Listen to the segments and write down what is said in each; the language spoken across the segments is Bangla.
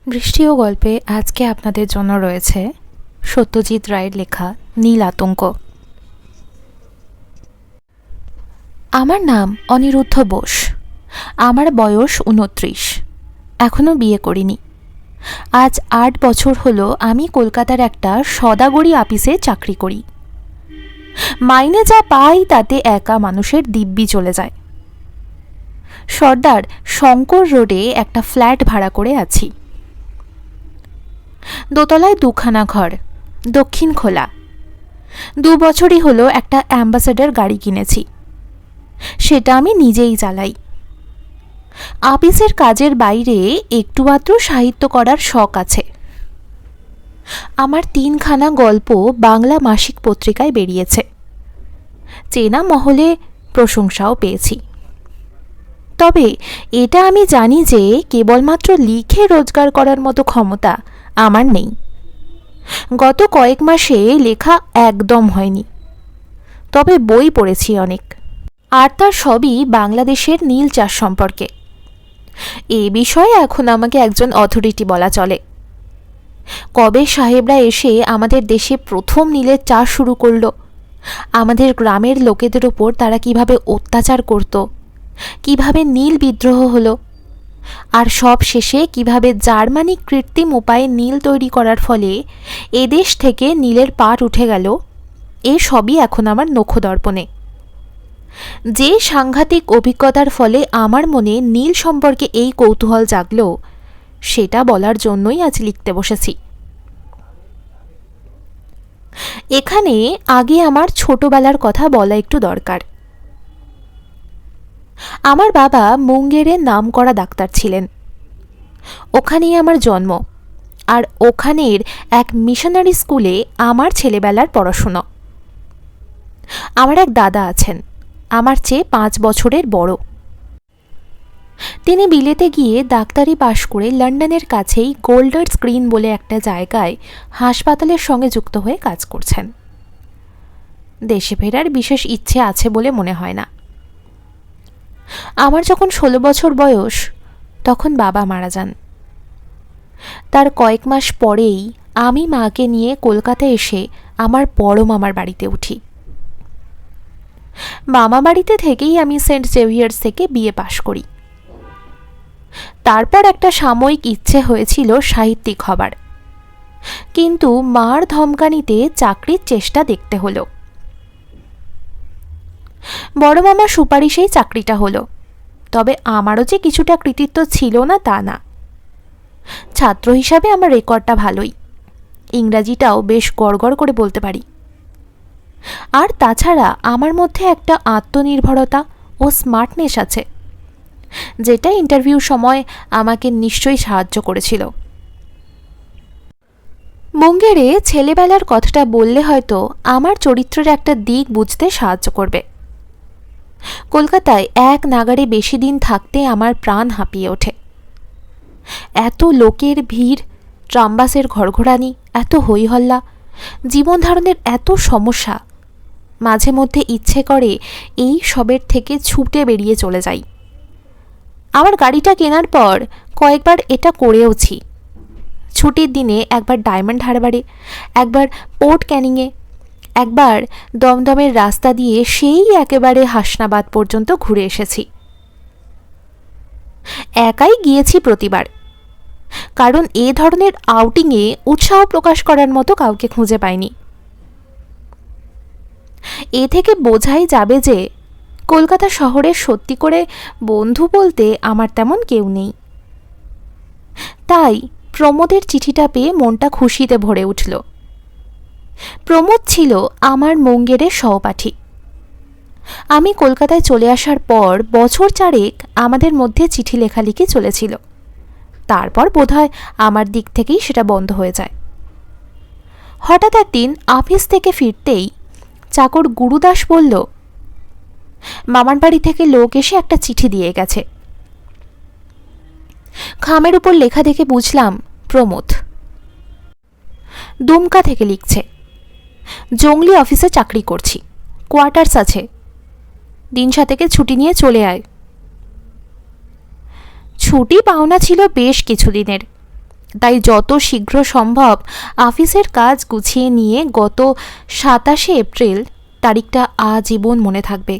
বৃষ্টি ও গল্পে আজকে আপনাদের জন্য রয়েছে সত্যজিৎ রায়ের লেখা নীল আতঙ্ক। আমার নাম অনিরুদ্ধ বোস। আমার বয়স 29। এখনও বিয়ে করিনি। আজ 8 বছর হলো আমি কলকাতার একটা সদাগরি আপিসে চাকরি করি। মাইনে যা পাই তাতে একা মানুষের দিব্যি চলে যায়। সর্দার শঙ্কর রোডে একটা ফ্ল্যাট ভাড়া করে আছি। দোতলায় 2খানা ঘর, দক্ষিণ খোলা। 2 বছরই হলো একটা অ্যাম্বাসেডর গাড়ি কিনেছি। সেটা আমি নিজেই চালাই। আপিসের কাজের বাইরে একটু আধটু সাহিত্য করার শখ আছে। আমার 3খানা গল্প বাংলা মাসিক পত্রিকায় বেরিয়েছে। চেনা মহলে প্রশংসাও পেয়েছি। তবে এটা আমি জানি যে কেবলমাত্র লিখে রোজগার করার মতো ক্ষমতা আমার নেই। গত কয়েক মাসে লেখা একদম হয়নি, তবে বই পড়েছি অনেক, আর তার সবই বাংলাদেশের নীল চাষ সম্পর্কে। এ বিষয়ে এখন আমাকে একজন অথরিটি বলা চলে। কবে সাহেবরা এসে আমাদের দেশে প্রথম নীলের চাষ শুরু করলো, আমাদের গ্রামের লোকেদের ওপর তারা কিভাবে অত্যাচার করত, কিভাবে নীল বিদ্রোহ হলো, আর সব শেষে কিভাবে জার্মানি কৃত্রিম উপায়ে নীল তৈরি করার ফলে এদেশ থেকে নীলের পাট উঠে গেল, এ সবই এখন আমার নখদর্পণে। যে সাংঘাতিক অভিজ্ঞতার ফলে আমার মনে নীল সম্পর্কে এই কৌতূহল জাগল, সেটা বলার জন্যই আজ লিখতে বসেছি। এখানে আগে আমার ছোটবেলার কথা বলা একটু দরকার। আমার বাবা মুঙ্গেরের নামকরা ডাক্তার ছিলেন। ওখানেই আমার জন্ম, আর ওখানের এক মিশনারি স্কুলে আমার ছেলেবেলার পড়াশুনো। আমার এক দাদা আছেন, আমার চেয়ে 5 বছরের বড়। তিনি বিলেতে গিয়ে ডাক্তারি পাশ করে লন্ডনের কাছেই গোল্ডার্স গ্রিন বলে একটা জায়গায় হাসপাতালের সঙ্গে যুক্ত হয়ে কাজ করছেন। দেশে ফেরার বিশেষ ইচ্ছে আছে বলে মনে হয় না। আমার যখন 16 বছর বয়স, তখন বাবা মারা যান। তার কয়েক মাস পরেই আমি মাকে নিয়ে কলকাতায় এসে আমার বড় মামার বাড়িতে উঠি। মামা বাড়িতে থেকেই আমি সেন্ট জেভিয়ার্স থেকে বিএ পাশ করি। তারপর একটা সাময়িক ইচ্ছে হয়েছিল সাহিত্যিক হবার, কিন্তু মার ধমকানিতে চাকরির চেষ্টা দেখতে হলো। বড় মামার সুপারিশেই চাকরিটা হলো, তবে আমারও যে কিছুটা কৃতিত্ব ছিল না তা না। ছাত্র হিসাবে আমার রেকর্ডটা ভালোই, ইংরাজিটাও বেশ গড়গড় করে বলতে পারি। আর তাছাড়া আমার মধ্যে একটা আত্মনির্ভরতা ও স্মার্টনেস আছে, যেটা ইন্টারভিউর সময় আমাকে নিশ্চয়ই সাহায্য করেছিল। মুঙ্গেরে ছেলেবেলার কথাটা বললে হয়তো আমার চরিত্রের একটা দিক বুঝতে সাহায্য করবে। কলকাতায় এক নাগাড়ে বেশি দিন থাকতে আমার প্রাণ হাঁপিয়ে ওঠে। এত লোকের ভিড়, ট্রামবাসের ঘড়ঘড়ানি, এত হইহল্লা, জীবনধারণের এত সমস্যা, মাঝে মধ্যে ইচ্ছে করে এই সবের থেকে ছুটে বেরিয়ে চলে যাই। আমার গাড়িটা কেনার পর কয়েকবার এটা করেওছি। ছুটির দিনে একবার ডায়মন্ড হারবারে, একবার পোর্ট ক্যানিংয়ে, একবার দমদমের রাস্তা দিয়ে সেই একেবারে হাসনাবাদ পর্যন্ত ঘুরে এসেছি। একাই গিয়েছি প্রতিবার, কারণ এ ধরনের আউটিংয়ে উৎসাহ প্রকাশ করার মতো কাউকে খুঁজে পাইনি। এ থেকে বোঝাই যাবে যে কলকাতা শহরে সত্যি করে বন্ধু বলতে আমার তেমন কেউ নেই। তাই প্রমোদের চিঠিটা পেয়ে মনটা খুশিতে ভরে উঠল। প্রমোদ ছিল আমার মুঙ্গেরের সহপাঠী। আমি কলকাতায় চলে আসার পর বছর 4 আমাদের মধ্যে চিঠি লেখালেখি চলেছিল। তারপর বোধহয় আমার দিক থেকেই সেটা বন্ধ হয়ে যায়। হঠাৎ একদিন অফিস থেকে ফিরতেই চাকর গুরুদাস বলল, মামার বাড়ি থেকে লোক এসে একটা চিঠি দিয়ে গেছে। খামের উপর লেখা দেখে বুঝলাম প্রমোদ। দুমকা থেকে লিখছে, জংলি অফিসে চাকরি করছি, কোয়ার্টার্স আছে, দিন 7 ছুটি নিয়ে চলে আয়। ছুটি পাওনা ছিল বেশ কিছুদিনের, তাই যত শীঘ্র সম্ভব অফিসের কাজ গুছিয়ে নিয়ে গত 27শে এপ্রিল তারিখটা আজীবন মনে থাকবে।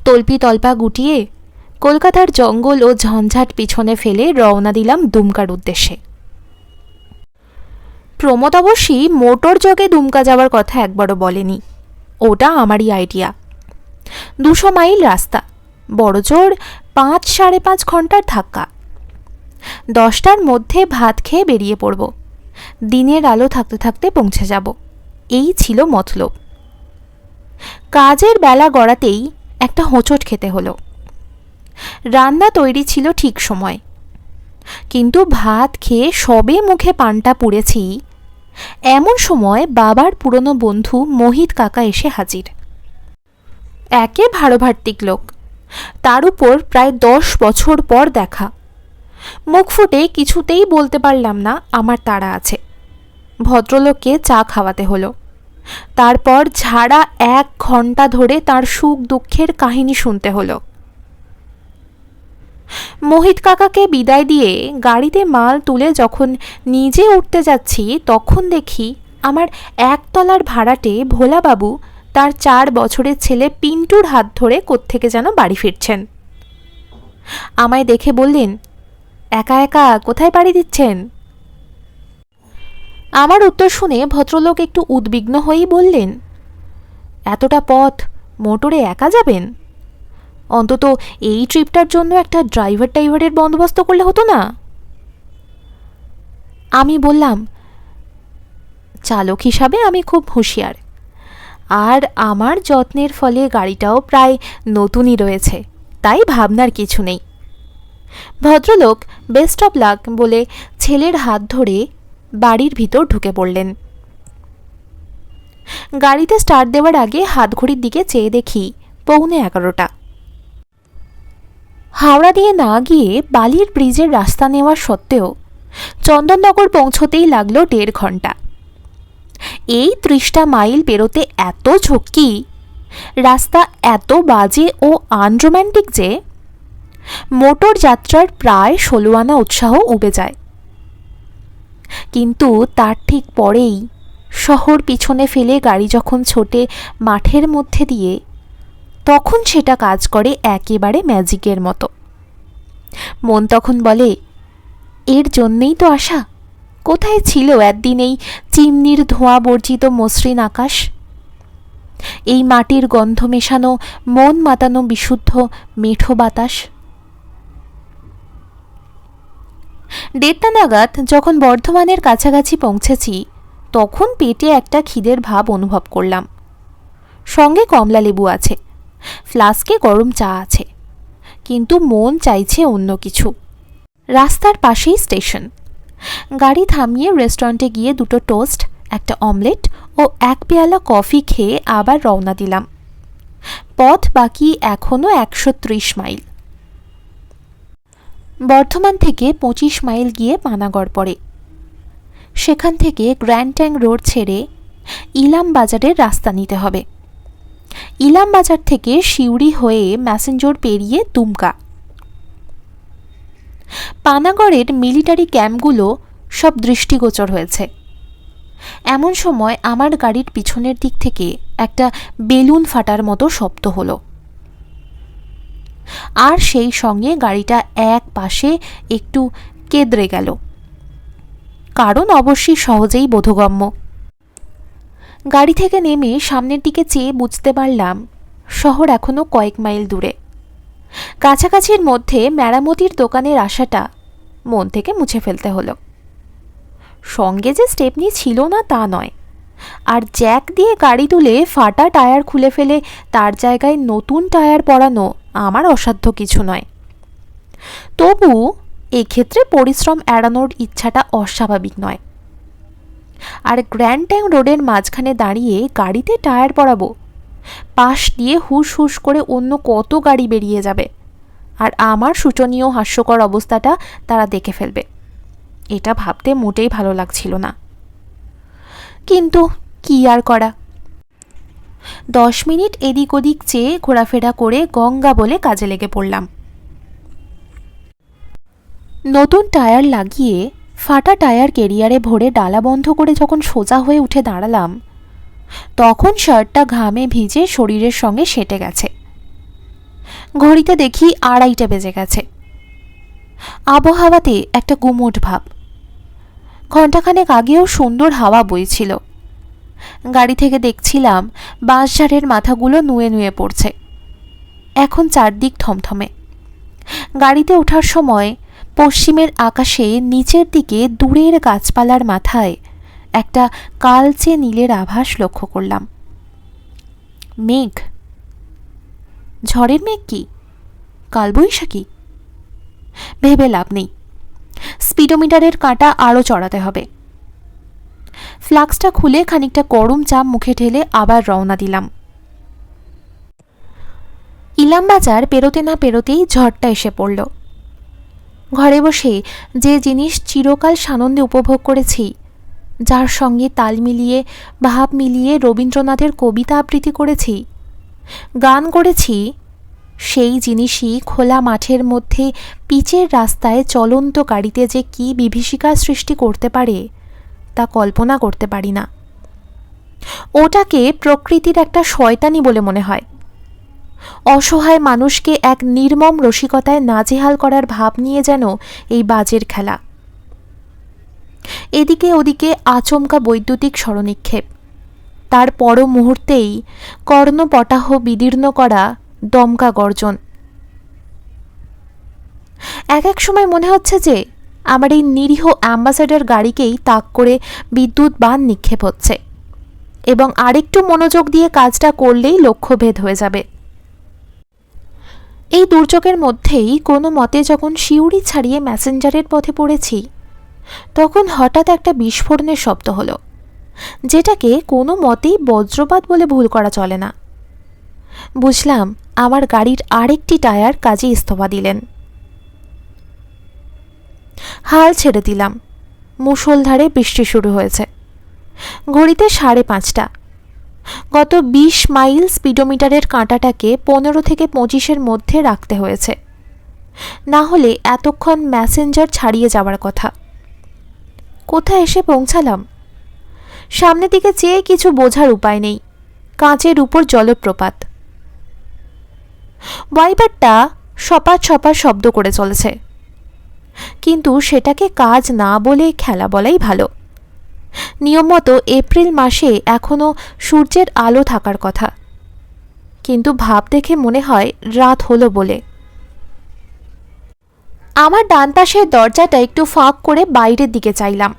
তল্পি তল্পা গুটিয়ে কলকাতার জঙ্গল ও ঝঞ্ঝাট পিছনে ফেলে রওনা দিলাম দুমকার উদ্দেশ্যে। প্রমোদ অবশ্যই মোটর যোগে দুমকা যাওয়ার কথা একবারও বলেনি, ওটা আমারই আইডিয়া। 200 মাইল রাস্তা, বড়জোর 5-5.5 ঘন্টার ধাক্কা। 10টার মধ্যে ভাত খেয়ে বেরিয়ে পড়ব, দিনের আলো থাকতে থাকতে পৌঁছে যাব, এই ছিল মতলব। কাজের বেলা গড়াতেই একটা হোঁচট খেতে হলো। রান্না তৈরি ছিল ঠিক সময়, কিন্তু ভাত খেয়ে সবে মুখে পানটা পুড়েছি, এমন সময় বাবার পুরনো বন্ধু মোহিত কাকা এসে হাজির। একে ভারভার্তিক লোক, তার উপর প্রায় 10 বছর পর দেখা। মুখ ফুটে কিছুতেই বলতে পারলাম না আমার তাড়া আছে। ভদ্রলোককে চা খাওয়াতে হলো, তারপর ঝাড়া 1 ঘন্টা ধরে তার সুখ দুঃখের কাহিনী শুনতে হলো। মোহিত কাকাকে বিদায় দিয়ে গাড়িতে মাল তুলে যখন নিজে উঠতে যাচ্ছি, তখন দেখি আমার 1 তলার ভাড়াটে ভোলাবাবু তার 4 বছরের ছেলে পিন্টুর হাত ধরে কোত্থেকে যেন বাড়ি ফিরছেন। আমায় দেখে বললেন, একা একা কোথায় পাড়ি দিচ্ছেন? আমার উত্তর শুনে ভদ্রলোক একটু উদ্বিগ্ন হয়েই বললেন, এতটা পথ মোটরে একা যাবেন? অন্তত এই ট্রিপটার জন্য একটা ড্রাইভারের বন্দোবস্ত করলে হতো না? আমি বললাম, চালক হিসাবে আমি খুব হুঁশিয়ার, আর আমার যত্নের ফলে গাড়িটাও প্রায় নতুনই রয়েছে, তাই ভাবনার কিছু নেই। ভদ্রলোক বেস্ট অফ লাক বলে ছেলের হাত ধরে বাড়ির ভিতর ঢুকে পড়লেন। গাড়িতে স্টার্ট দেওয়ার আগে হাতঘড়ির দিকে চেয়ে দেখি 11:15। হাওড়া দিয়ে না গিয়ে বালির ব্রিজের রাস্তা নেওয়ার সত্ত্বেও চন্দননগর পৌঁছতেই লাগলো 1.5 ঘন্টা। এই 30টা মাইল পেরোতে এত ঝক্কি, রাস্তা এত বাজে ও আনরোম্যান্টিক যে মোটর যাত্রার প্রায় 16 আনা উৎসাহ উবে যায়। কিন্তু তার ঠিক পরেই শহর পিছনে ফেলে গাড়ি যখন ছোটে মাঠের মধ্যে দিয়ে, তখন সেটা কাজ করে একেবারে ম্যাজিকের মতো। মন তখন বলে, এর জন্যেই তো আশা। কোথায় ছিল একদিন এই চিমনির ধোঁয়া বর্জিত মসৃণ আকাশ, এই মাটির গন্ধ মেশানো মন মাতানো বিশুদ্ধ মেঠো বাতাস? 1:30 নাগাদ যখন বর্ধমানের কাছাকাছি পৌঁছেছি, তখন পেটে একটা খিদের ভাব অনুভব করলাম। সঙ্গে কমলা লেবু আছে, ফ্লাস্কে গরম চা আছে, কিন্তু মন চাইছে অন্য কিছু। রাস্তার পাশেই স্টেশন। গাড়ি থামিয়ে রেস্টুরেন্টে গিয়ে 2টো টোস্ট, একটা অমলেট ও 1 পেয়ালা কফি খেয়ে আবার রওনা দিলাম। পথ বাকি এখনও 130 মাইল। বর্ধমান থেকে 25 মাইল গিয়ে পানাগড় পড়ে। সেখান থেকে গ্র্যান্ড ট্যাঙ্ক রোড ছেড়ে ইলাম বাজারের রাস্তা নিতে হবে। ইলাম বাজার থেকে সিউড়ি হয়ে ম্যাসেঞ্জর পেরিয়ে দুমকা। পানাগড়ের মিলিটারি ক্যাম্পগুলো সব দৃষ্টিগোচর হয়েছে। এমন সময় আমার গাড়ির পিছনের দিক থেকে একটা বেলুন ফাটার মতো শব্দ হলো, আর সেই সঙ্গে গাড়িটা এক পাশে একটু কেদরে গেল। কারণ অবশ্যই সহজেই বোধগম্য। গাড়ি থেকে নেমে সামনের দিকে চেয়ে বুঝতে পারলাম শহর এখনো কয়েক মাইল দূরে। কাছাকাছির মধ্যে মেরামতির দোকানের আশাটা মন থেকে মুছে ফেলতে হলো। সঙ্গে যে স্টেপনি ছিল না তা নয়, আর জ্যাক দিয়ে গাড়ি তুলে ফাটা টায়ার খুলে ফেলে তার জায়গায় নতুন টায়ার পরানো আমার অসাধ্য কিছু নয়। তবু এক্ষেত্রে পরিশ্রম এড়ানোর ইচ্ছাটা অস্বাভাবিক নয়। আর গ্র্যান্ড ট্যাঙ্ক রোডের মাঝখানে দাঁড়িয়ে গাড়িতে টায়ার পরাবো, পাশ দিয়ে হুস হুস করে অন্য কত গাড়ি বেরিয়ে যাবে, আর আমার শোচনীয় হাস্যকর অবস্থাটা তারা দেখে ফেলবে। এটা ভাবতে মোটেই ভালো লাগছিল না, কিন্তু কি আর করা। 10 মিনিট এদিক ওদিক চেয়ে ঘোরাফেরা করে গঙ্গা বলে কাজে লেগে পড়লাম। নতুন টায়ার লাগিয়ে ফাটা টায়ার কেরিয়ারে ভরে ডালা বন্ধ করে যখন সোজা হয়ে উঠে দাঁড়ালাম, তখন শার্টটা ঘামে ভিজে শরীরের সঙ্গে সেঁটে গেছে। ঘড়িতে দেখি 2:30 বেজে গেছে। আবহাওয়াতে একটা গুমোট ভাব। ঘণ্টাখানেক আগেও সুন্দর হাওয়া বইছিল। গাড়ি থেকে দেখছিলাম বাঁশঝাড়ের মাথাগুলো নুয়ে নুয়ে পড়ছে। এখন চারদিক থমথমে। গাড়িতে ওঠার সময় পশ্চিমের আকাশে নিচের দিকে দূরের গাছপালার মাথায় একটা কালচে নীলের আভাস লক্ষ্য করলাম। মেঘ। ঝড়ের মেঘ কি? কালবৈশাখী? ভেবে লাভ নেই। স্পিডোমিটারের কাঁটা আরও চড়াতে হবে। ফ্লাক্সটা খুলে খানিকটা গরম চা মুখে ঢেলে আবার রওনা দিলাম। ইলামবাজার পেরোতে না পেরোতেই ঝড়টা এসে পড়ল। ঘরে বসে যে জিনিস চিরকাল সানন্দে উপভোগ করেছি, যার সঙ্গে তাল মিলিয়ে ভাব মিলিয়ে রবীন্দ্রনাথের কবিতা আবৃত্তি করেছি, গান করেছি, সেই জিনিসই খোলা মাঠের মধ্যে পিচের রাস্তায় চলন্ত গাড়িতে যে কী বিভীষিকার সৃষ্টি করতে পারে তা কল্পনা করতে পারি না। ওটাকে প্রকৃতির একটা শয়তানি বলে মনে হয়। অসহায় মানুষকে এক নির্মম রসিকতায় নাজেহাল করার ভাব নিয়ে যেন এই বাজের খেলা। এদিকে ওদিকে আচমকা বৈদ্যুতিক স্মরণিক্ষেপ, তার পর মুহূর্তেই কর্ণপটাহ বিদীর্ণ করা দমকা গর্জন। এক সময় মনে হচ্ছে যে আমার এই নিরীহ অ্যাম্বাসেডর গাড়িকেই তাক করে বিদ্যুৎ বাণ নিক্ষেপ হচ্ছে, এবং আরেকটু মনোযোগ দিয়ে কাজটা করলেই লক্ষ্যভেদ হয়ে যাবে। এই দুর্যোগের মধ্যেই কোনো মতে যখন শিউরি ছাড়িয়ে ম্যাসেঞ্জারের পথে পড়েছি, তখন হঠাৎ একটা বিস্ফোরণের শব্দ হলো, যেটাকে কোনো মতেই বজ্রপাত বলে ভুল করা চলে না। বুঝলাম আমার গাড়ির আরেকটি টায়ার কাজে ইস্তফা দিলেন। হাল ছেড়ে দিলাম। মুষলধারে বৃষ্টি শুরু হয়েছে। ঘড়িতে 5:30। গত 20 মাইল স্পিডোমিটারের কাঁটাটাকে 15 থেকে 25-এর মধ্যে রাখতে হয়েছে, না হলে এতক্ষণ ম্যাসেঞ্জার ছাড়িয়ে যাওয়ার কথা। কোথায় এসে পৌঁছালাম? সামনের দিকে চেয়ে কিছু বোঝার উপায় নেই। কাঁচের উপর জলপ্রপাত। ওয়াইপারটা সপাট সপাট শব্দ করে চলেছে, কিন্তু সেটাকে কাজ না বলে খেলা বলাই ভালো। নিয়ম মতো এপ্রিল মাসে এখনও সূর্যের আলো থাকার কথা, কিন্তু ভাব দেখে মনে হয় রাত হলো বলে। আমার ডান পাশের দরজাটা একটু ফাঁক করে বাইরের দিকে চাইলাম।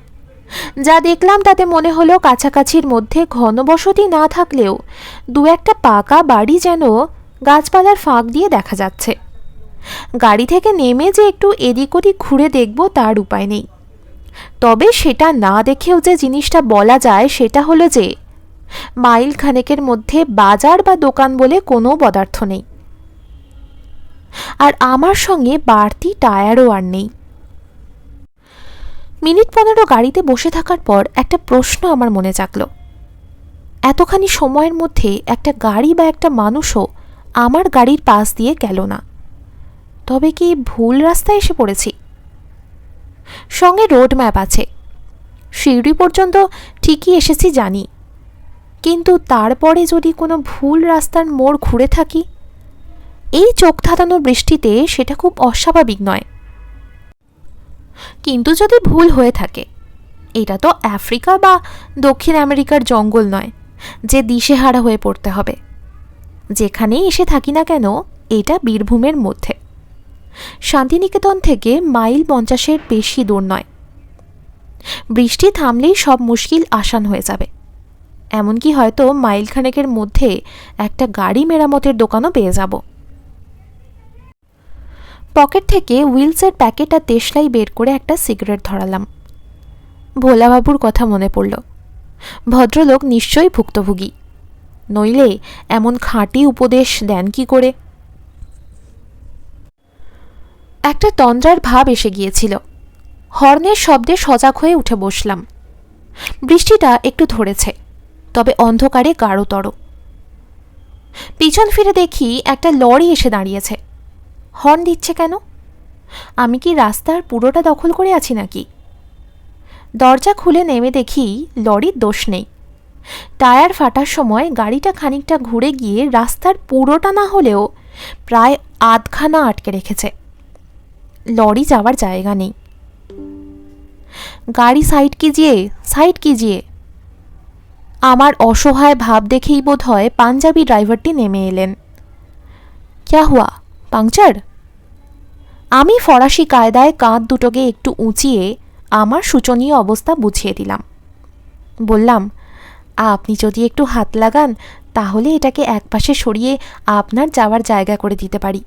যা দেখলাম তাতে মনে হলো কাছাকাছির মধ্যে ঘনবসতি না থাকলেও দু একটা পাকা বাড়ি যেন গাছপালার ফাঁক দিয়ে দেখা যাচ্ছে। গাড়ি থেকে নেমে যে একটু এদিক ওদিক ঘুরে দেখব তার উপায় নেই। তবে সেটা না দেখেও যে জিনিসটা বলা যায় সেটা হলো যে মাইল খানেকের মধ্যে বাজার বা দোকান বলে কোনো পদার্থ নেই, আর আমার সঙ্গে বাড়তি টায়ারও আর নেই। মিনিট 15 গাড়িতে বসে থাকার পর একটা প্রশ্ন আমার মনে জাগলো। এতখানি সময়ের মধ্যে একটা গাড়ি বা একটা মানুষও আমার গাড়ির পাশ দিয়ে গেল না। তবে কি ভুল রাস্তায় এসে পড়েছি? সঙ্গে রোড ম্যাপ আছে, সিঁড়ি পর্যন্ত ঠিকই এসেছি জানি, কিন্তু তারপরে যদি কোনো ভুল রাস্তার মোড় ঘুরে থাকি, এই চোখ ধাঁধানো বৃষ্টিতে সেটা খুব অস্বাভাবিক নয়। কিন্তু যদি ভুল হয়ে থাকে, এটা তো আফ্রিকা বা দক্ষিণ আমেরিকার জঙ্গল নয় যে দিশেহারা হয়ে পড়তে হবে। যেখানেই এসে থাকি না কেন, এটা বীরভূমের মধ্যে। শান্তিনিকেতন থেকে মাইল 50-এর বেশি দূর নয়। বৃষ্টি থামলেই সব মুশকিল আসান হয়ে যাবে। এমনকি হয়তো মাইলখানেকের মধ্যে একটা গাড়ি মেরামতের দোকানও পেয়ে যাব। পকেট থেকে হুইলসের প্যাকেট আর দেশলাই বের করে একটা সিগারেট ধরালাম। ভোলাবাবুর কথা মনে পড়ল। ভদ্রলোক নিশ্চয়ই ভুক্তভোগী, নইলে এমন খাঁটি উপদেশ দেন কি করে? একটা তন্দ্রার ভাব এসে গিয়েছিল। হর্নের শব্দে সজাগ হয়ে উঠে বসলাম। বৃষ্টিটা একটু ধরেছে, তবে অন্ধকারে গাঢ়তর। পিছন ফিরে দেখি একটা লরি এসে দাঁড়িয়েছে। হর্ন দিচ্ছে কেন? আমি কি রাস্তার পুরোটা দখল করে আছি নাকি? দরজা খুলে নেমে দেখি লরির দোষ নেই। টায়ার ফাটার সময় গাড়িটা খানিকটা ঘুরে গিয়ে রাস্তার পুরোটা না হলেও প্রায় আধখানা আটকে রেখেছে। লরি যাওয়ার জায়গা নেই। গাড়ি সাইড কিজিয়ে। আমার অসহায় ভাব দেখেই বোধ হয় পাঞ্জাবি ড্রাইভারটি নেমে এলেন। ক্যা হুয়া, পাংচার? আমি ফরাসি কায়দায় কাঁধ দুটোকে একটু উঁচিয়ে আমার শোচনীয় অবস্থা বুঝিয়ে দিলাম। বললাম, আপনি যদি একটু হাত লাগান তাহলে এটাকে একপাশে সরিয়ে আপনার যাওয়ার জায়গা করে দিতে পারি।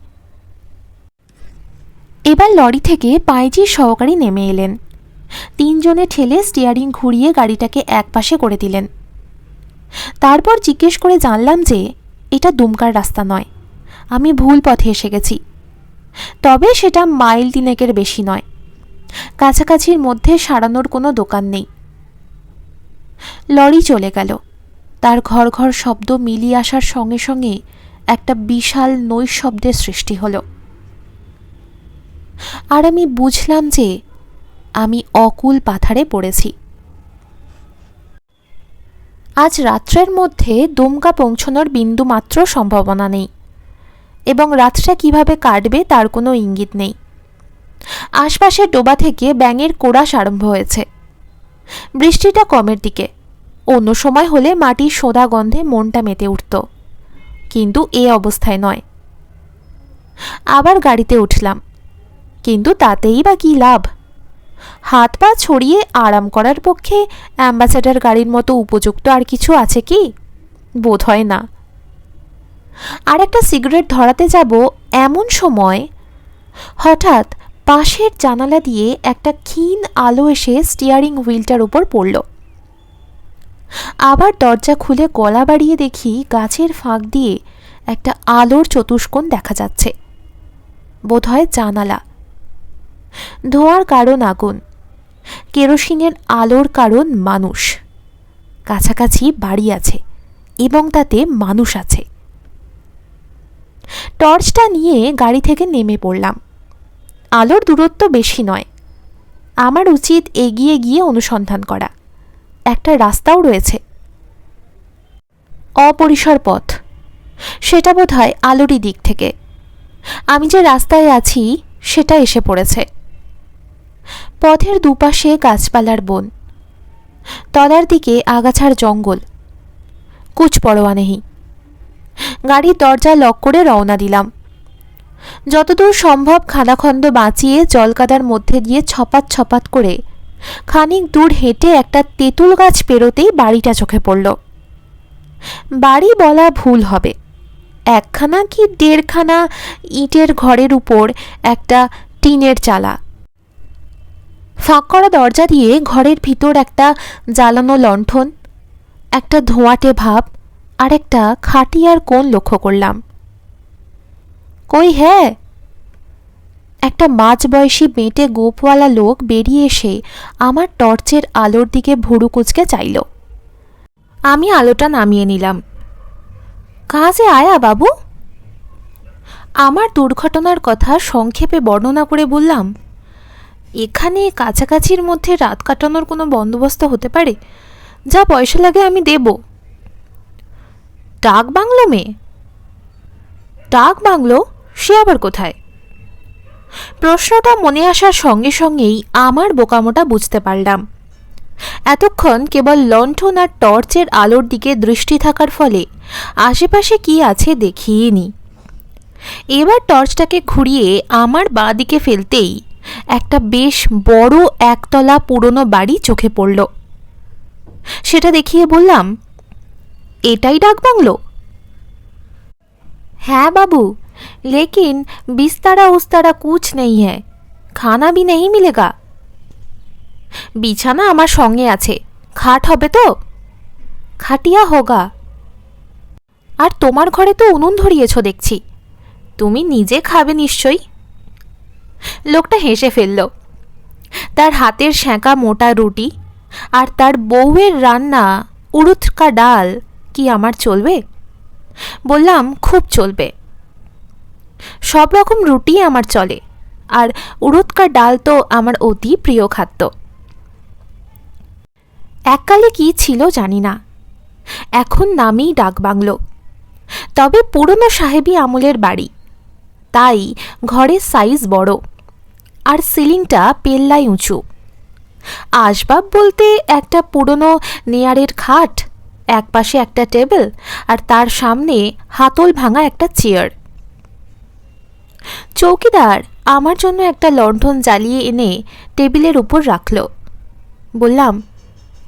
এবার লরি থেকে পাইজির সহকারী নেমে এলেন। 3 জনে ঠেলে স্টিয়ারিং ঘুরিয়ে গাড়িটাকে একপাশে করে দিলেন। তারপর জিজ্ঞেস করে জানলাম যে এটা দুমকার রাস্তা নয়, আমি ভুল পথে এসে গেছি। তবে সেটা মাইল 3 বেশি নয়। কাছাকাছির মধ্যে সারানোর কোনো দোকান নেই। লরি চলে গেল। তার ঘর ঘর শব্দ মিলিয়ে আসার সঙ্গে সঙ্গে একটা বিশাল নৈশব্দের সৃষ্টি হলো। আর আমি বুঝলাম যে আমি অকুল পাথারে পড়েছি। আজ রাত্রের মধ্যে দুমকা পৌঁছানোর বিন্দুমাত্র সম্ভাবনা নেই এবং রাতটা কিভাবে কাটবে তার কোনো ইঙ্গিত নেই। আশপাশের ডোবা থেকে ব্যাঙের কোড়াস আরম্ভ হয়েছে। বৃষ্টিটা কমের দিকে। অন্য সময় হলে মাটির সোঁদা গন্ধে মনটা মেতে উঠত, কিন্তু এ অবস্থায় নয়। আবার গাড়িতে উঠলাম, কিন্তু তাতেই বা কী লাভ? হাত পা ছড়িয়ে আরাম করার পক্ষে অ্যাম্বাসেডর গাড়ির মতো উপযুক্ত আর কিছু আছে কি? বোধ হয় না। আর একটা সিগারেট ধরাতে যাব এমন সময় হঠাৎ পাশের জানালা দিয়ে একটা ক্ষীণ আলো এসে স্টিয়ারিং হুইলটার উপর পড়ল। আবার দরজা খুলে গলা বাড়িয়ে দেখি গাছের ফাঁক দিয়ে একটা আলোর চতুষ্কোণ দেখা যাচ্ছে। বোধহয় জানালা। ধোঁয়ার কারণ আগুন, কেরোসিনের আলোর কারণ মানুষ। কাছাকাছি বাড়ি আছে এবং তাতে মানুষ আছে। টর্চটা নিয়ে গাড়ি থেকে নেমে পড়লাম। আলোর দূরত্ব বেশি নয়। আমার উচিত এগিয়ে গিয়ে অনুসন্ধান করা। একটা রাস্তাও রয়েছে, অপরিসর পথ। সেটা বোধহয় আলোরই দিক থেকে। আমি যে রাস্তায় আছি সেটা এসে পড়েছে। পথের দুপাশে গাছপালার বন, তলার দিকে আগাছার জঙ্গল। কুছ পরোয়া নেই। গাড়ির দরজা লক করে রওনা দিলাম। যতদূর সম্ভব খানাখন্দ বাঁচিয়ে জলকাদার মধ্যে দিয়ে ছপাত ছপাত করে খানিক দূর হেঁটে একটা তেঁতুল গাছ পেরোতেই বাড়িটা চোখে পড়ল। বাড়ি বলা ভুল হবে। 1খানা কি 1.5খানা ইটের ঘরের উপর একটা টিনের চালা। ফাঁক করা দরজা দিয়ে ঘরের ভিতর একটা জ্বালানো লণ্ঠন, একটা ধোঁয়াটে ভাব আর একটা খাটিয়ার কোণ লক্ষ্য করলাম। কই হ্যাঁ? একটা মাঝবয়সী বেঁটে গোপওয়ালা লোক বেরিয়ে এসে আমার টর্চের আলোর দিকে ভুরু কুঁচকে চাইল। আমি আলোটা নামিয়ে নিলাম। কাহা সে আয়া বাবু? আমার দুর্ঘটনার কথা সংক্ষেপে বর্ণনা করে বললাম, এখানে কাছাকাছির মধ্যে রাত কাটানোর কোনো বন্দোবস্ত হতে পারে? যা পয়সা লাগে আমি দেব। ডাক বাংলো মেয়ে? ডাক বাংলো? সে আবার কোথায়? প্রশ্নটা মনে আসার সঙ্গে সঙ্গেই আমার বোকামোটা বুঝতে পারলাম। এতক্ষণ কেবল লণ্ঠন আর টর্চের আলোর দিকে দৃষ্টি থাকার ফলে আশেপাশে কি আছে দেখিনি। এবার টর্চটাকে ঘুরিয়ে আমার বাঁ দিকে ফেলতেই একটা বেশ বড় একতলা পুরনো বাড়ি চোখে পড়ল। সেটা দেখিয়ে বললাম, এটাই ডাক বাংলো? হ্যাঁ বাবু, लेकिन बिस्तारा उस्तारा कुछ नहीं है, खाना भी नहीं मिलेगा। বিছানা আমার সঙ্গে আছে, খাট হবে তো? খাটিয়া হোগা। আর তোমার ঘরে তো উনুন ধরিয়েছ দেখছি, তুমি নিজে খাবে নিশ্চয়ই। লোকটা হেসে ফেলল। তার হাতের সেঁকা মোটা রুটি আর তার বউয়ের রান্না উড়দ কা ডাল কি আমার চলবে? বললাম, খুব চলবে। সব রকম রুটি আমার চলে, আর উড়দ কা ডাল তো আমার অতি প্রিয় খাদ্য। এককালে কি ছিল জানি না, এখন নামেই ডাকবাংলো। তবে পুরনো সাহেবী আমলের বাড়ি, তাই ঘরের সাইজ বড় আর সিলিংটা পেল্লাই উঁচু। আসবাব বলতে একটা পুরনো নেয়ারের খাট, একপাশে একটা টেবিল আর তার সামনে হাতল ভাঙা একটা চেয়ার। চৌকিদার আমার জন্য একটা লণ্ঠন জ্বালিয়ে এনে টেবিলের উপর রাখল। বললাম,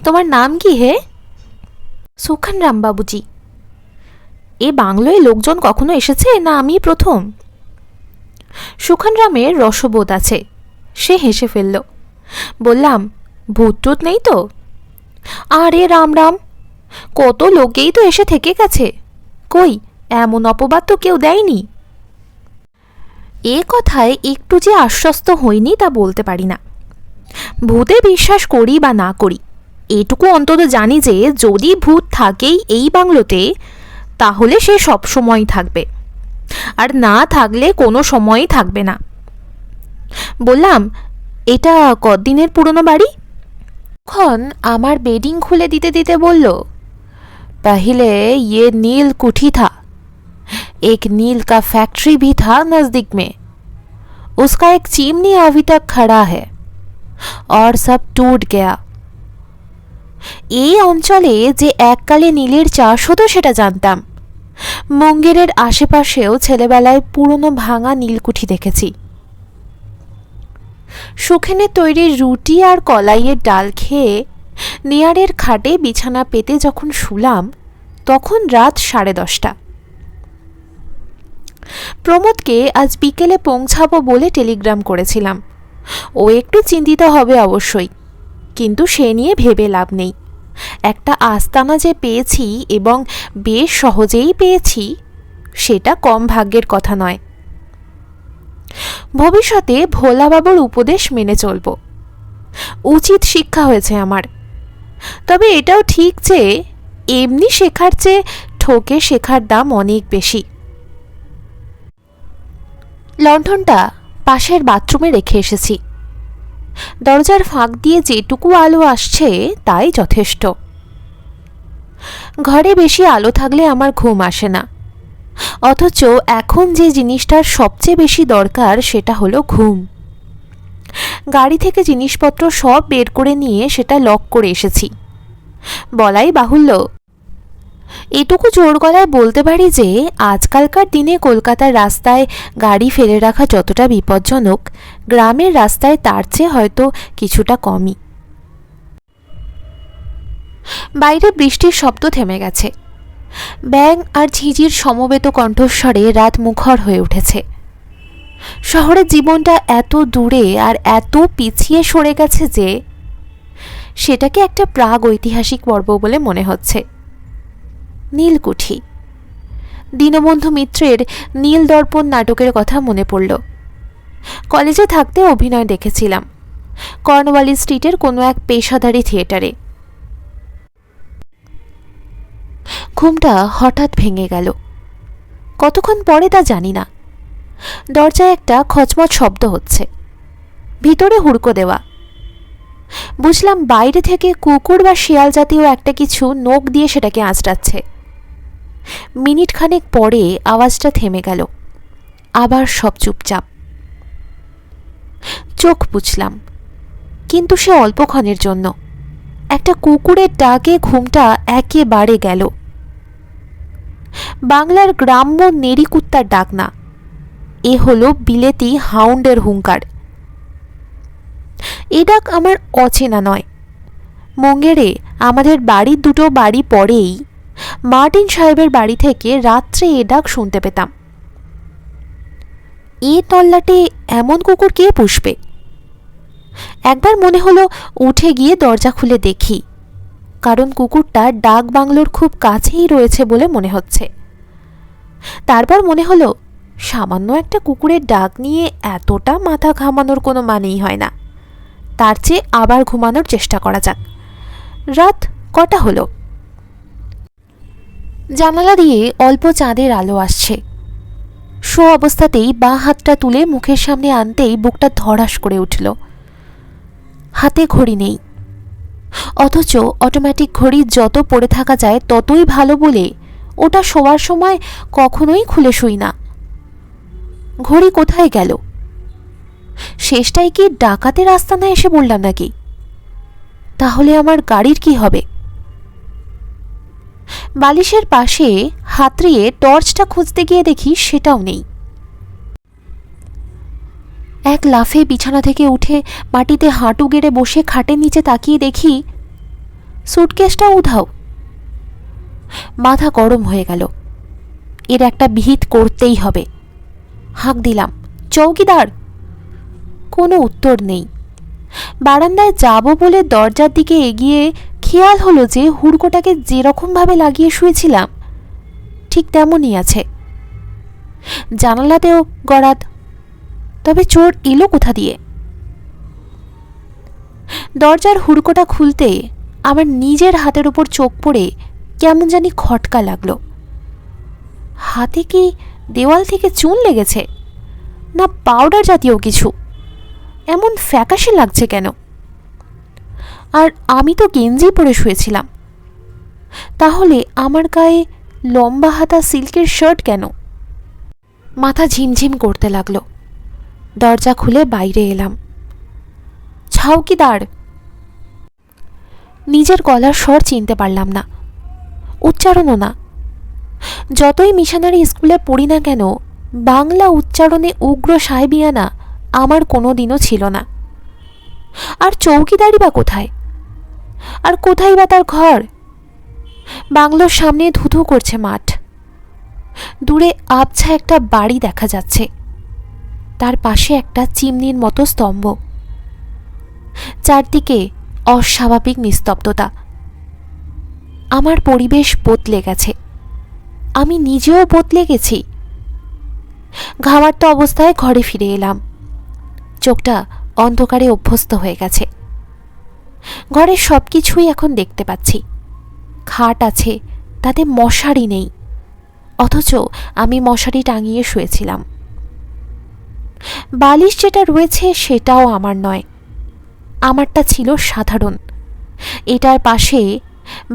তোমার নাম কি হে? সুখান রাম বাবুজি। এ বাংলোয় লোকজন কখনো এসেছে না আমি প্রথম? সুখান রামের রসবোধ আছে, সে হেসে ফেলল। বললাম, ভূত টুত নেই তো? আরে রাম রাম, কত লোকেই তো এসে থেকে গেছে, কই এমন অপবাদ তো কেউ দেয়নি। এ কথায় একটু যে আশ্বস্ত হইনি তা বলতে পারি না। ভূতে বিশ্বাস করি বা না করি, এটুকু অন্তত জানি যে যদি ভূত থাকেই এই বাংলোতে, তাহলে সে সব সময়ই থাকবে, আর না থাকলে কোনো সময়ই থাকবে না। বললাম, এটা কতদিনের পুরনো বাড়ি? তখন আমার বেডিং খুলে দিতে দিতে বলল, पहले ये नील कुठी था, एक नील का फैक्ट्री भी था नजदीक में, उसका एक चिमनी अभी तक खड़ा है और सब टूट गया। এই অঞ্চলে যে এককালে নীলের চাষ হতো সেটা জানতাম। মুঙ্গেরের আশেপাশেও ছেলেবেলায় পুরনো ভাঙা নীলকুঠি দেখেছি। সুখেনে তৈরি রুটি আর কলাইয়ের ডাল খেয়ে নেয়ারের খাটে বিছানা পেতে যখন শুলাম, তখন রাত 10:30। প্রমোদকে আজ বিকেলে পৌঁছাবো বলে টেলিগ্রাম করেছিলাম। ও একটু চিন্তিত হবে অবশ্যই, কিন্তু সে নিয়ে ভেবে লাভ নেই। একটা আস্তানা যে পেয়েছি এবং বেশ সহজেই পেয়েছি, সেটা কম ভাগ্যের কথা নয়। ভবিষ্যতে ভোলাবাবুর উপদেশ মেনে চলব, উচিত শিক্ষা হয়েছে আমার। তবে এটাও ঠিক যে এমনি শেখার চেয়ে ঠকে শেখার দাম অনেক বেশি। লণ্ঠনটা পাশের বাথরুমে রেখে এসেছি। দরজার ফাঁক দিয়ে যেটুকু আলো আসছে তাই যথেষ্ট। ঘরে বেশি আলো থাকলে আমার ঘুম আসে না, অথচ এখন যে জিনিসটার সবচেয়ে বেশি দরকার সেটা হলো ঘুম। গাড়ি থেকে জিনিসপত্র সব বের করে নিয়ে সেটা লক করে এসেছি। বলাই বাহুল্য, এটুকু জোর গলায় বলতে পারি যে আজকালকার দিনে কলকাতার রাস্তায় গাড়ি ফেলে রাখা যতটা বিপজ্জনক, গ্রামের রাস্তায় তার চেয়ে হয়তো কিছুটা কমই। বাইরে বৃষ্টির শব্দ থেমে গেছে। ব্যাঙ আর ঝিঝির সমবেত কণ্ঠস্বরে রাত মুখর হয়ে উঠেছে। শহরের জীবনটা এত দূরে আর এত পিছিয়ে সরে গেছে যে সেটাকে একটা প্রাগ ঐতিহাসিক পর্ব বলে মনে হচ্ছে। নীলকুঠি, দীনবন্ধু মিত্রের নীল দর্পণ নাটকের কথা মনে পড়ল। কলেজে থাকতে অভিনয় দেখেছিলাম কর্নওয়ালিস স্ট্রিটের কোনো এক পেশাদারি থিয়েটারে। ঘুমটা হঠাৎ ভেঙে গেল। কতক্ষণ পরে তা জানি না। দরজায় একটা খচমচ শব্দ হচ্ছে, ভিতরে হুড়কো দেওয়া। বুঝলাম বাইরে থেকে কুকুর বা শিয়াল জাতীয় একটা কিছু নখ দিয়ে সেটাকে আঁচড়াচ্ছে। মিনিট খানেক পরে আওয়াজটা থেমে গেল, আবার সব চুপচাপ। চোখ বুঝলাম, কিন্তু সে অল্পক্ষণের জন্য। একটা কুকুরের ডাকে ঘুমটা একেবারে গেল। বাংলার গ্রাম্য নেড়ি কুত্তার ডাক না, এ হলো বিলেতি হাউন্ডের হুঙ্কার। এ ডাক আমার অচেনা নয়। মুঙ্গেরে আমাদের বাড়ির দুটো বাড়ি পরেই মার্টিন সাহেবের বাড়ি থেকে রাত্রে এ ডাক শুনতে পেতাম। এ তল্লাটে এমন কুকুর কে পুষবে? একবার মনে হলো উঠে গিয়ে দরজা খুলে দেখি, কারণ কুকুরটা ডাক বাংলোর খুব কাছেই রয়েছে বলে মনে হচ্ছে। তারপর মনে হলো সামান্য একটা কুকুরের ডাক নিয়ে এতটা মাথা ঘামানোর কোনো মানেই হয় না, তার চেয়ে আবার ঘুমানোর চেষ্টা করা যাক। রাত কটা হলো? জানালা দিয়ে অল্প চাঁদের আলো আসছে। শো অবস্থাতেই বাঁ হাতটা তুলে মুখের সামনে আনতেই বুকটা ধড়াস করে উঠল। হাতে ঘড়ি নেই, অথচ অটোমেটিক ঘড়ি যত পড়ে থাকা যায় ততই ভালো বলে ওটা শোয়ার সময় কখনোই খুলে শুই না। ঘড়ি কোথায় গেল? শেষটাই কি ডাকাতের আস্তানায় এসে বললাম নাকি? তাহলে আমার গাড়ির কি হবে? বালিশের পাশে হাতড়িয়ে টর্চটা খুঁজতে গিয়ে দেখি সেটাও নেই। এক লাফে বিছানা থেকে উঠে মাটিতে হাঁটু গেড়ে বসে খাটের নিচে তাকিয়ে দেখি সুটকেসটা উধাও। মাথা গরম হয়ে গেল। এর একটা বিহিত করতেই হবে। হাঁক দিলাম, চৌকিদার। কোনো উত্তর নেই। বারান্দায় যাব বলে দরজার দিকে এগিয়ে খেয়াল হলো যে হুড়কোটাকে যেরকমভাবে লাগিয়ে শুয়েছিলাম ঠিক তেমনই আছে। জানালাতেও গরাদ। তবে চোর এলো কোথা দিয়ে? দরজার হুড়কোটা খুলতে আমার নিজের হাতের উপর চোখ পড়ে কেমন জানি খটকা লাগলো। হাতে কি দেওয়াল থেকে চুন লেগেছে, না পাউডার জাতীয় কিছু? এমন ফ্যাকাশে লাগছে কেন? আর আমি তো গেঞ্জি পরে শুয়েছিলাম। তাহলে আমার গায়ে লম্বা হাতা সিল্কের শার্ট কেন? মাথা ঝিমঝিম করতে লাগলো। দরজা খুলে বাইরে এলাম। ছাউকিদার। নিজের গলার স্বর চিনতে পারলাম না, উচ্চারণও না। যতই মিশনারি স্কুলে পড়ি না কেন, বাংলা উচ্চারণে উগ্র সাহেবিয়ানা আমার কোনো দিনও ছিল না। আর চৌকিদারি বা কোথায়? আর কোথায় বা তার ঘর? বাংলোর সামনে ধুধু করছে মাঠ। দূরে আবছা একটা বাড়ি দেখা যাচ্ছে, তার পাশে একটা চিমনির মতো স্তম্ভ। চারদিকে অস্বাভাবিক নিস্তব্ধতা। আমার পরিবেশ বদলে গেছে, আমি নিজেও বদলে গেছি। ঘামার্ত অবস্থায় ঘরে ফিরে এলাম। চোখটা অন্ধকারে অভ্যস্ত হয়ে গেছে। ঘরের সব কিছুই এখন দেখতে পাচ্ছি। খাট আছে, তাতে মশারি নেই, অথচ আমি মশারি টাঙিয়ে শুয়েছিলাম। বালিশ যেটা রয়েছে সেটাও আমার নয়, আমারটা ছিল সাধারণ। এটার পাশে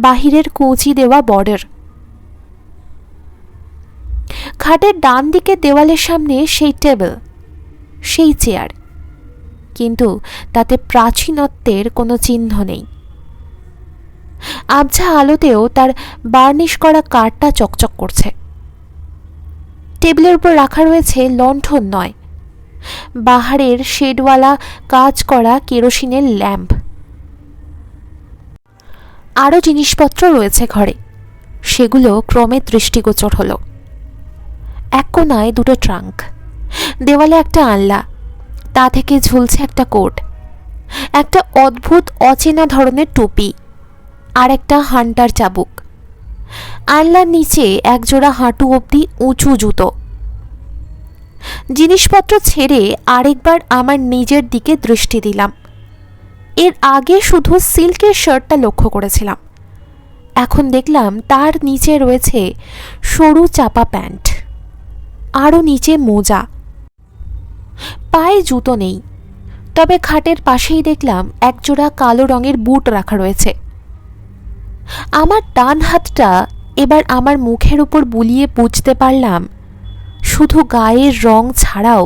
বাহিরের কুঁচি দেওয়া বর্ডার। খাটের ডান দিকে দেওয়ালের সামনে সেই টেবিল, সেই চেয়ার, কিন্তু তাতে প্রাচীনত্বের কোনো চিহ্ন নেই। আবছা আলোতেও তার বার্নিশ করা কাঠটা চকচক করছে। টেবিলের উপর রাখা রয়েছে লণ্ঠন নয়, বাহারের শেডওয়ালা কাজ করা কেরোসিনের ল্যাম্প। আরও জিনিসপত্র রয়েছে ঘরে, সেগুলো ক্রমে দৃষ্টিগোচর হলো। এক কোনায় দুটো ট্রাঙ্ক, দেওয়ালে একটা আনলা, তা থেকে ঝুলছে একটা কোট, একটা অদ্ভুত অচেনা ধরনের টুপি, আর একটা হান্টার চাবুক। আনলার নিচে একজোড়া হাঁটু অবধি উঁচু জুতো। জিনিসপত্র ছেড়ে আরেকবার আমার নিজের দিকে দৃষ্টি দিলাম। এর আগে শুধু সিল্কের শার্টটা লক্ষ্য করেছিলাম, এখন দেখলাম তার নিচে রয়েছে সরু চাপা প্যান্ট, আরও নিচে মোজা। পায়ে জুতো নেই, তবে খাটের পাশেই দেখলাম একজোড়া কালো রঙের বুট রাখা রয়েছে। আমার ডান হাতটা এবার আমার মুখের উপর বুলিয়ে বুঝতে পারলাম শুধু গায়ের রং ছাড়াও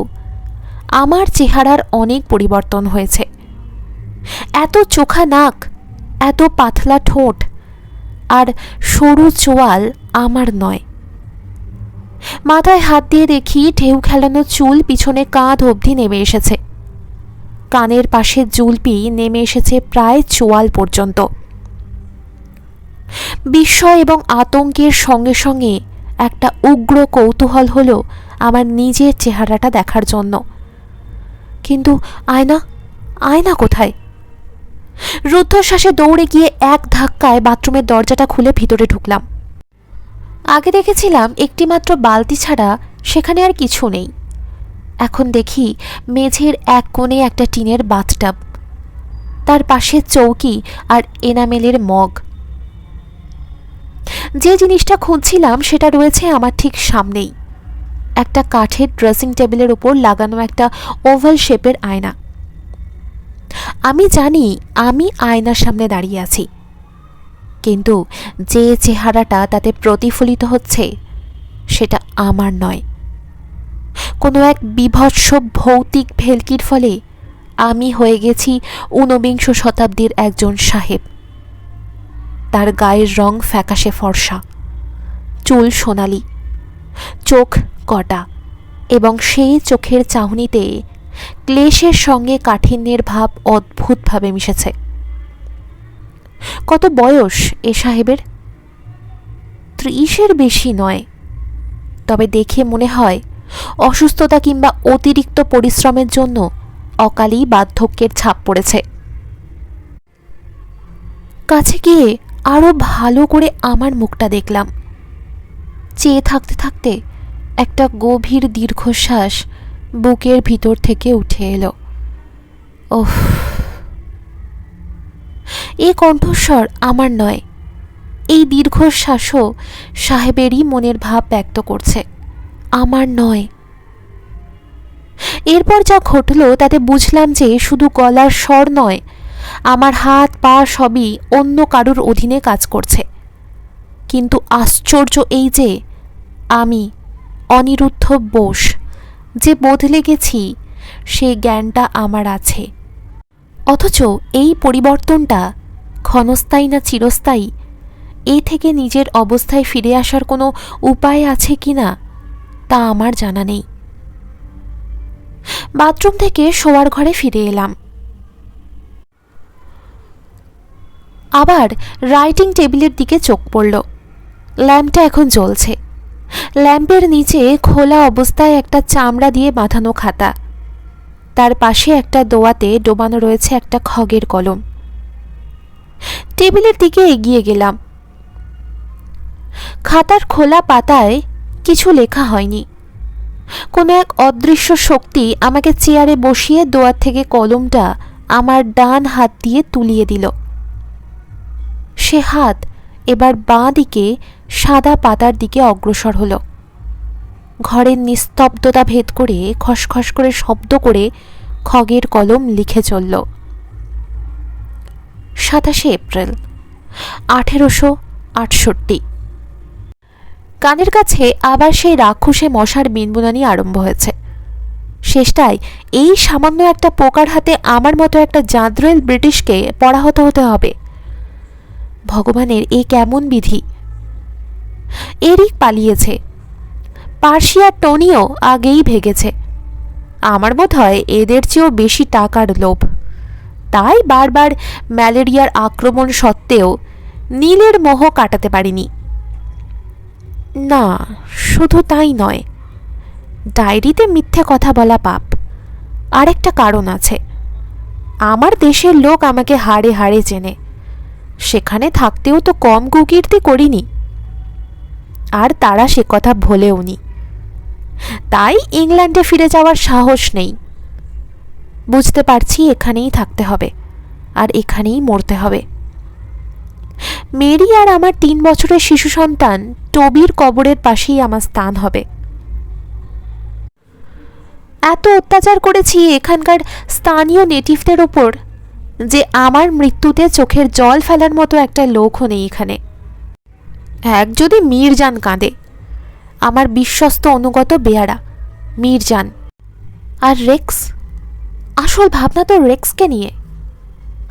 আমার চেহারার অনেক পরিবর্তন হয়েছে। এত চোখা নাক, এত পাতলা ঠোঁট আর সরু চোয়াল আমার নয়। মাথায় হাত দিয়ে দেখি ঢেউ খেলানো চুল পিছনে কাঁধ অবধি নেমে এসেছে। কানের পাশে জুলপি নেমে এসেছে প্রায় চোয়াল পর্যন্ত। বিস্ময় এবং আতঙ্কের সঙ্গে সঙ্গে একটা উগ্র কৌতূহল হলো আমার নিজের চেহারাটা দেখার জন্য। কিন্তু আয়না, আয়না কোথায়? রুদ্ধশ্বাসে দৌড়ে গিয়ে এক ধাক্কায় বাথরুমের দরজাটা খুলে ভিতরে ঢুকলাম। আগে দেখেছিলাম একটিমাত্র বালতি ছাড়া সেখানে আর কিছু নেই। এখন দেখি মেঝের এক কোণে একটা টিনের বাথটাব, তার পাশে চৌকি আর এনামেলের মগ। যে জিনিসটা খুঁজছিলাম সেটা রয়েছে আমার ঠিক সামনেই, একটা কাঠের ড্রেসিং টেবিলের উপর লাগানো একটা ওভাল শেপের আয়না। আমি জানি আমি আয়নার সামনে দাঁড়িয়ে আছি, কিন্তু যে চেহারাটা তাতে প্রতিফলিত হচ্ছে সেটা আমার নয়। কোনো এক বীভৎস ভৌতিক ভেলকির ফলে আমি হয়ে গেছি ঊনবিংশ শতাব্দীর একজন সাহেব। তার গায়ের রং ফ্যাকাশে ফর্সা, চুল সোনালি, চোখ কটা, এবং সেই চোখের চাহনিতে ক্লেশের সঙ্গে কাঠিন্যের ভাব অদ্ভুতভাবে মিশেছে। কত বয়স এ সাহেবের? 30-এর বেশি নয়, তবে দেখে মনে হয় অসুস্থতা কিংবা অতিরিক্ত পরিশ্রমের জন্য অকালেই বার্ধক্যের ছাপ পড়েছে। কাছে গিয়ে আরো ভালো করে আমার মুখটা দেখলাম। চেয়ে থাকতে থাকতে একটা গভীর দীর্ঘশ্বাস বুকের ভিতর থেকে উঠে এলো। ওহ, এই কণ্ঠস্বর আমার নয়, এই দীর্ঘশ্বাসও সাহেবেরই মনের ভাব ব্যক্ত করছে, আমার নয়। এরপর যা ঘটল তাতে বুঝলাম যে শুধু গলার স্বর নয়, আমার হাত পা সবই অন্য কারুর অধীনে কাজ করছে। কিন্তু আশ্চর্য এই যে আমি অনিরুদ্ধ বোস যে বদলে গেছি সেই জ্ঞানটা আমার আছে। অথচ এই পরিবর্তনটা ক্ষণস্থায়ী না চিরস্থায়ী, এ থেকে নিজের অবস্থায় ফিরে আসার কোনো উপায় আছে কি না তা আমার জানা নেই। বাথরুম থেকে শোয়ার ঘরে ফিরে এলাম। আবার রাইটিং টেবিলের দিকে চোখ পড়ল। ল্যাম্পটা এখন জ্বলছে। ল্যাম্পের নিচে খোলা অবস্থায় একটা চামড়া দিয়ে বাঁধানো খাতা, তার পাশে একটা দোয়াতে ডোবানো রয়েছে একটা খগের কলম। টেবিলের দিকে এগিয়ে গেলাম। খাতার খোলা পাতায় কিছু লেখা হয়নি। কোনো এক অদৃশ্য শক্তি আমাকে চেয়ারে বসিয়ে দোয়ার থেকে কলমটা আমার ডান হাত দিয়ে তুলিয়ে দিল। সে হাত এবার বাঁ দিকে সাদা পাতার দিকে অগ্রসর হলো। ঘরের নিস্তব্ধতা ভেদ করে খসখস করে শব্দ করে খগের কলম লিখে চলল। 27 এপ্রিল 1868। কানের কাছে আবার সেই রাক্ষসে মশার বিনবুনানি আরম্ভ হয়েছে। শেষটায় এই সামান্য একটা পোকার হাতে আমার মতো একটা জাদ্রেল ব্রিটিশকে পরাহত হতে হবে। ভগবানের এ কেমন বিধি! এরিক পালিয়েছে, পার্সিয়ার টনিও আগেই ভেগেছে। আমার বোধ হয় এদের চেয়েও বেশি টাকার লোভ, তাই বারবার ম্যালেরিয়ার আক্রমণ সত্ত্বেও নীলের মোহ কাটাতে পারিনি। না, শুধু তাই নয়, ডায়েরিতে মিথ্যে কথা বলা পাপ। আরেকটা কারণ আছে, আমার দেশের লোক আমাকে হাড়ে হাড়ে চেনে। সেখানে থাকতেও তো কম কুকীর্তি করিনি, আর তারা সে কথা ভোলেওনি। তাই ইংল্যান্ডে ফিরে যাওয়ার সাহস নেই। বুঝতে পারছি এখানেই থাকতে হবে, আর এখানেই মরতে হবে। মেরি আর আমার 3 বছরের শিশু সন্তান টবির কবরের পাশেই আমার স্থান হবে। এত অত্যাচার করেছি এখানকার স্থানীয় নেটিভদের ওপর যে আমার মৃত্যুতে চোখের জল ফেলার মতো একটা লোকও নেই এখানে। এক যদি মির্জান কাঁদে, আমার বিশ্বস্ত অনুগত বেয়ারা মির্জান। আর রেক্স, আসল ভাবনা তো রেক্সকে নিয়ে।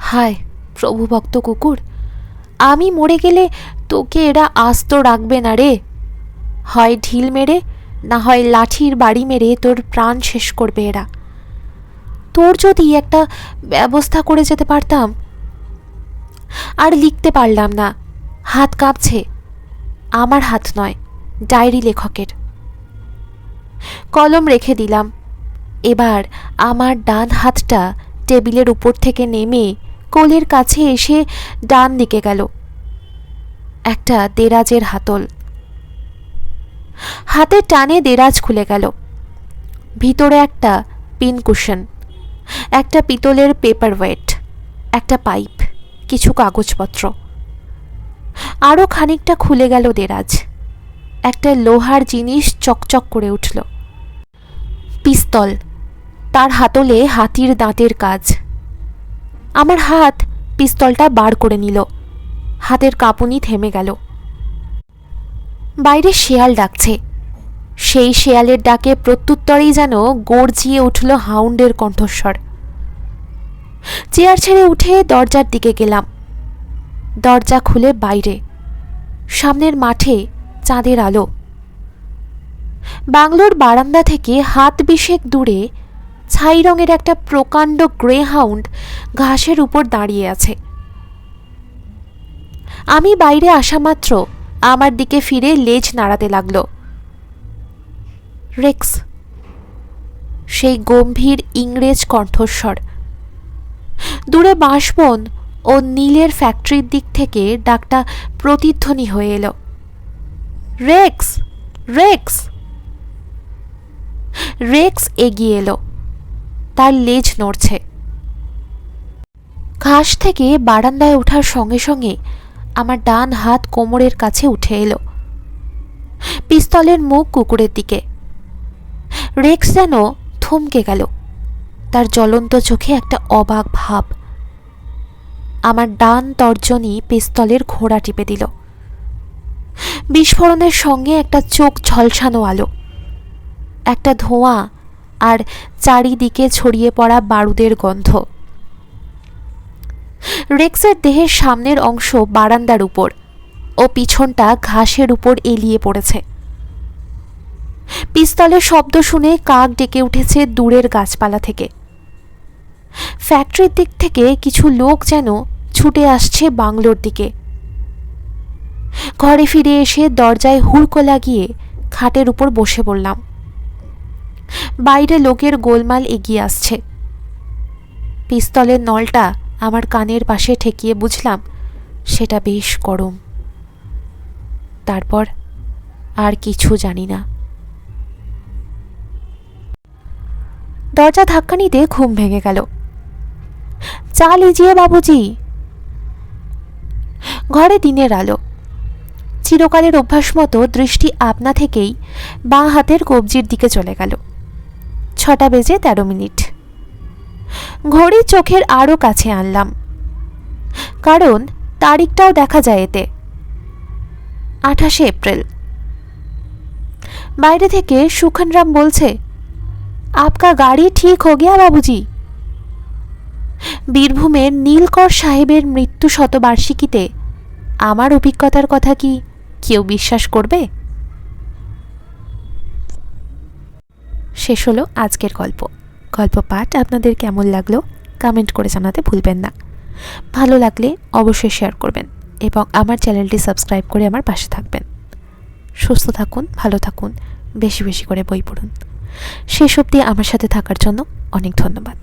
হায় প্রভুভক্ত কুকুর, আমি মরে গেলে তোকে এরা আস্ত রাখবে না রে। হয় ঢিল মেরে, না হয় লাঠির বাড়ি মেরে তোর প্রাণ শেষ করবে এরা। তোর যদি একটা ব্যবস্থা করে যেতে পারতাম। আর লিখতে পারলাম না, হাত কাঁপছে। আমার হাত নয়, ডায়েরি লেখকের। কলম রেখে দিলাম। এবার আমার ডান হাতটা টেবিলের উপর থেকে নেমে কোলের কাছে এসে ডান দিকে গেল। একটা দেরাজের হাতল। হাতের টানে দেরাজ খুলে গেল। ভিতরে একটা পিনকুশন, একটা পিতলের পেপার ওয়েট, একটা পাইপ, কিছু কাগজপত্র। আরও খানিকটা খুলে গেল দেরাজ। একটা লোহার জিনিস চকচক করে উঠল। পিস্তল, তার হাতলে হাতির দাঁতের কাজ। আমার হাত পিস্তলটা বার করে নিল। হাতের কাঁপুনি থেমে গেল। বাইরে শেয়াল ডাকছে। সেই শেয়ালের ডাকে প্রত্যুত্তরেই যেন গর্জিয়ে উঠল হাউন্ডের কণ্ঠস্বর। চেয়ার ছেড়ে উঠে দরজার দিকে গেলাম। দরজা খুলে বাইরে, সামনের মাঠে চাঁদের আলো। বাংলোর বারান্দা থেকে হাত 20 দূরে ছাই রঙের একটা প্রকাণ্ড গ্রে হাউন্ড ঘাসের উপর দাঁড়িয়ে আছে। আমি বাইরে আসা মাত্র আমার দিকে ফিরে লেজ নাড়াতে লাগল। রেক্স, সেই গম্ভীর ইংরেজ কণ্ঠস্বর। দূরে বাঁশবন ও নীলের ফ্যাক্টরির দিক থেকে ডাকটা প্রতিধ্বনি হয়ে এলো। Rex, Rex. রেক্স এগিয়ে এলো, তার লেজ নড়ছে। ঘাস থেকে বারান্দায় ওঠার সঙ্গে সঙ্গে আমার ডান হাত কোমরের কাছে উঠে এলো, পিস্তলের মুখ কুকুরের দিকে। রেক্স যেন থমকে গেল, তার জ্বলন্ত চোখে একটা অবাক ভাব। আমার ডান তর্জনী পিস্তলের ঘোড়া টিপে দিল। বিস্ফোরণের সঙ্গে একটা চোখ ঝলসানো আলো, একটা ধোঁয়া আর চারিদিকে ছড়িয়ে পড়া বারুদের গন্ধ। রেক্সের দেহের সামনের অংশ বারান্দার উপর ও পিছনটা ঘাসের উপর এলিয়ে পড়েছে। পিস্তলের শব্দ শুনে কাক ডেকে উঠেছে দূরের গাছপালা থেকে। ফ্যাক্টরির দিক থেকে কিছু লোক যেন ছুটে আসছে বাংলোর দিকে। ঘরে ফিরে এসে দরজায় হুড়কো লাগিয়ে খাটের উপর বসে পড়লাম। বাইরে লোকের গোলমাল এগিয়ে আসছে। পিস্তলের নলটা আমার কানের পাশে ঠেকিয়ে বুঝলাম সেটা বেশ গরম। তারপর আর কিছু জানি না। দরজা ধাক্কা নিতে ঘুম ভেঙে গেল। চা লিজিয়ে বাবুজি। ঘরে দিনের আলো। চিরকালের অভ্যাস মতো দৃষ্টি আপনা থেকেই বাঁ হাতের কবজির দিকে চলে গেল। 6:13। ঘড়ি চোখের আরও কাছে আনলাম, কারণ তারিখটাও দেখা যায় এতে, 28 এপ্রিল। বাইরে থেকে সুখনরাম বলছে, আপকা গাড়ি ঠিক হো গিয়া বাবুজি। বীরভূমের নীলকর সাহেবের মৃত্যু শতবার্ষিকীতে আমার অভিজ্ঞতার কথা কি কেউ বিশ্বাস করবে? শেষ হলো আজকের গল্প। গল্প পাঠ আপনাদের কেমন লাগলো কমেন্ট করে জানাতে ভুলবেন না। ভালো লাগলে অবশ্যই শেয়ার করবেন এবং আমার চ্যানেলটি সাবস্ক্রাইব করে আমার পাশে থাকবেন। সুস্থ থাকুন, ভালো থাকুন, বেশি বেশি করে বই পড়ুন। শেষ অবধি আমার সাথে থাকার জন্য অনেক ধন্যবাদ।